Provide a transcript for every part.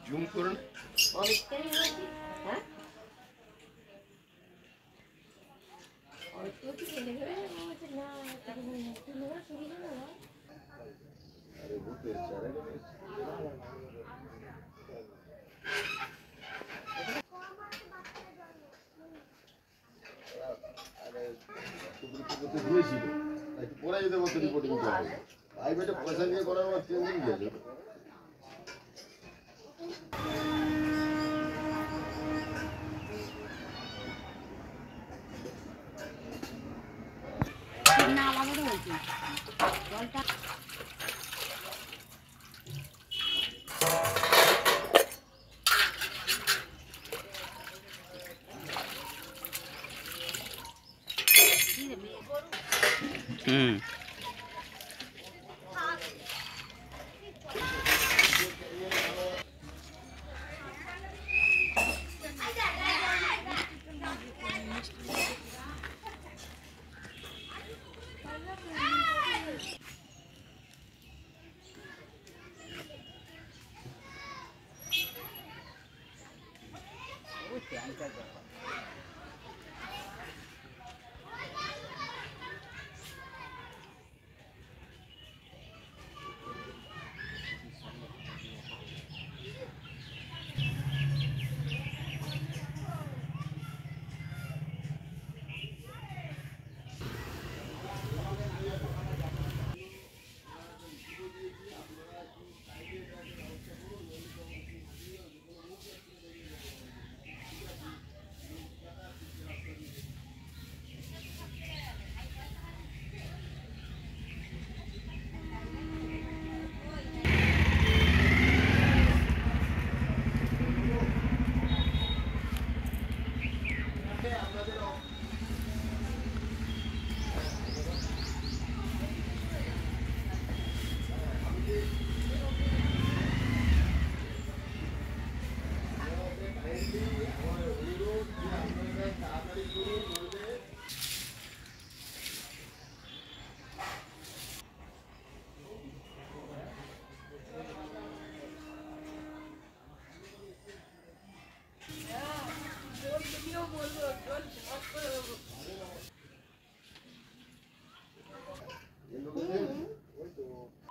Zoom করুন। অনেকটাই হয়েছে। হ্যাঁ অল্প একটু ছেলে করে বলছে না তোমরা শুনি না আরে ভূতের চারা দিয়েছিল পরে যেতে বলতে রিপোর্টিং করবে প্রাইভেটে পয়সা নিয়ে করার আমার টেনশন কি আছে? না আমাদেরও হয়েছে জলটা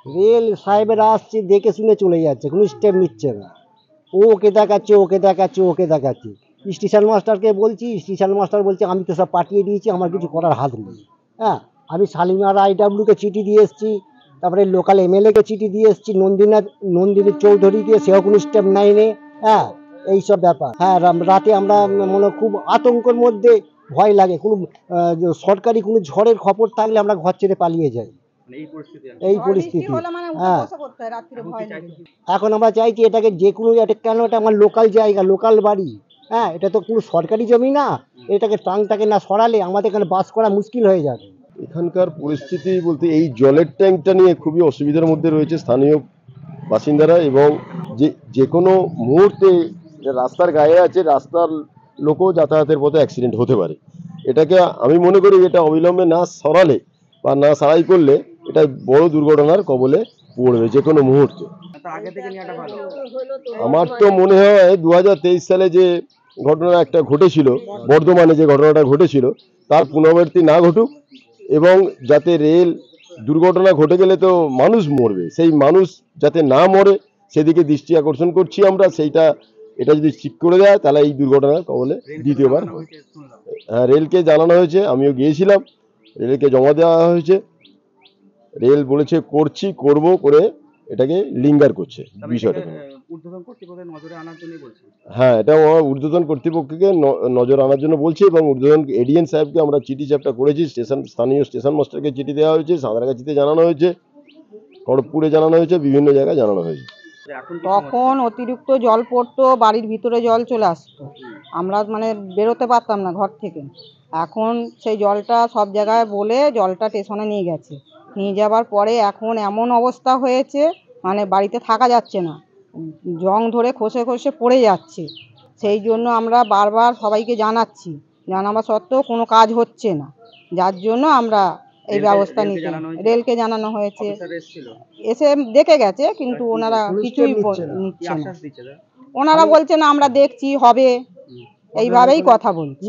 রেল সাহেবেরা আসছে দেখে শুনে চলে যাচ্ছে, কোনো স্টেপ নিচ্ছে না। ও ওকে দেখাচ্ছে ওকে দেখাচ্ছে ওকে দেখাচ্ছে। স্টেশন মাস্টারকে বলছি, স্টেশন মাস্টার বলছে আমি তো সব পাঠিয়ে দিয়েছি, আমার কিছু করার হাত নেই। হ্যাঁ, আমি শালিমার আইডাব্লিউকে চিঠি দিয়ে এসেছি, তারপরে লোকাল এমএলএকে চিঠি দিয়ে এসেছি, নন্দিনী চৌধুরীকে, সেও কোনো স্টেপ নেয়নি। হ্যাঁ, এইসব ব্যাপার। হ্যাঁ, রাতে আমরা মনে খুব আতঙ্কের মধ্যে, ভয় লাগে। কোনো সরকারি কোনো ঝড়ের খবর থাকলে আমরা ঘর ছেড়ে পালিয়ে যাই। এই পরিস্থিতি। হ্যাঁ, এখন আমরা চাইছি এটাকে যে কোনো, এটা কেন, এটা আমার লোকাল জায়গা, লোকাল বাড়ি। হ্যাঁ, এটা তো কোনো সরকারি জমি না। এটাকে টাংটাকে না সরালে আমাদের এখানে বাস করা মুশকিল হয়ে যাবে। এখানকার পরিস্থিতি বলতে এই জলের ট্যাঙ্কটা নিয়ে খুবই অসুবিধার মধ্যে রয়েছে স্থানীয় বাসিন্দারা, এবং যে কোনো মুহূর্তে রাস্তার গায়ে আছে, রাস্তার লোকও যাতায়াতের পথে অ্যাক্সিডেন্ট হতে পারে। এটাকে আমি মনে করি এটা অবিলম্বে না সরালে বা না সারাই করলে এটা বড় দুর্ঘটনার কবলে পড়বে যে কোনো মুহূর্তে। আমার তো মনে হয় 2023 সালে যে ঘটনা একটা ঘটেছিল, বর্ধমানে যে ঘটনাটা ঘটেছিল, তার পুনরাবৃত্তি না ঘটুক, এবং যাতে রেল দুর্ঘটনা ঘটে গেলে তো মানুষ মরবে, সেই মানুষ যাতে না মরে সেদিকে দৃষ্টি আকর্ষণ করছি আমরা। এটা যদি ঠিক করে দেয় তাহলে এই দুর্ঘটনার কবলে দ্বিতীয়বার। হ্যাঁ, রেলকে জানানো হয়েছে, আমিও গিয়েছিলাম, রেলকে জমা দেওয়া হয়েছে। রেল বলেছে করব করে এটাকে লিঙ্গার করছে বিষয়টাকে। হ্যাঁ, এটা ঊর্ধ্বতন কর্তৃপক্ষকে নজর আনার জন্য বলছে, এবং ঊর্ধ্বতন এডিএন সাহেবকে আমরা চিঠি চ্যাপটা করেছি, স্থানীয় স্টেশন মাস্টারকে চিঠি দেওয়া হয়েছে, সাঁতরাগাছিতে জানানো হয়েছে, খড়গপুরে জানানো হয়েছে, বিভিন্ন জায়গায় জানানো হয়েছে। তখন অতিরিক্ত জল পড়তো, বাড়ির ভিতরে জল চলে আসতো, আমরা মানে বেরোতে পারতাম না ঘর থেকে। এখন সেই জলটা সব জায়গায় বলে জলটা স্টেশনে নিয়ে গেছে, নিয়ে যাবার পরে এখন এমন অবস্থা হয়েছে মানে বাড়িতে থাকা যাচ্ছে না, জং ধরে খসে খসে পড়ে যাচ্ছে। সেই জন্য আমরা বারবার সবাইকে জানাচ্ছি, জানাবা সত্ত্বেও কোনো কাজ হচ্ছে না, যার জন্য আমরা এই ব্যবস্থা নিতে। রেলকে জানানো হয়েছে, এসে দেখে গেছে, কিন্তু ওনারা কিছুই নিচ্ছে না। ওনারা বলছেন আমরা দেখছি হবে, এইভাবেই কথা বলছি।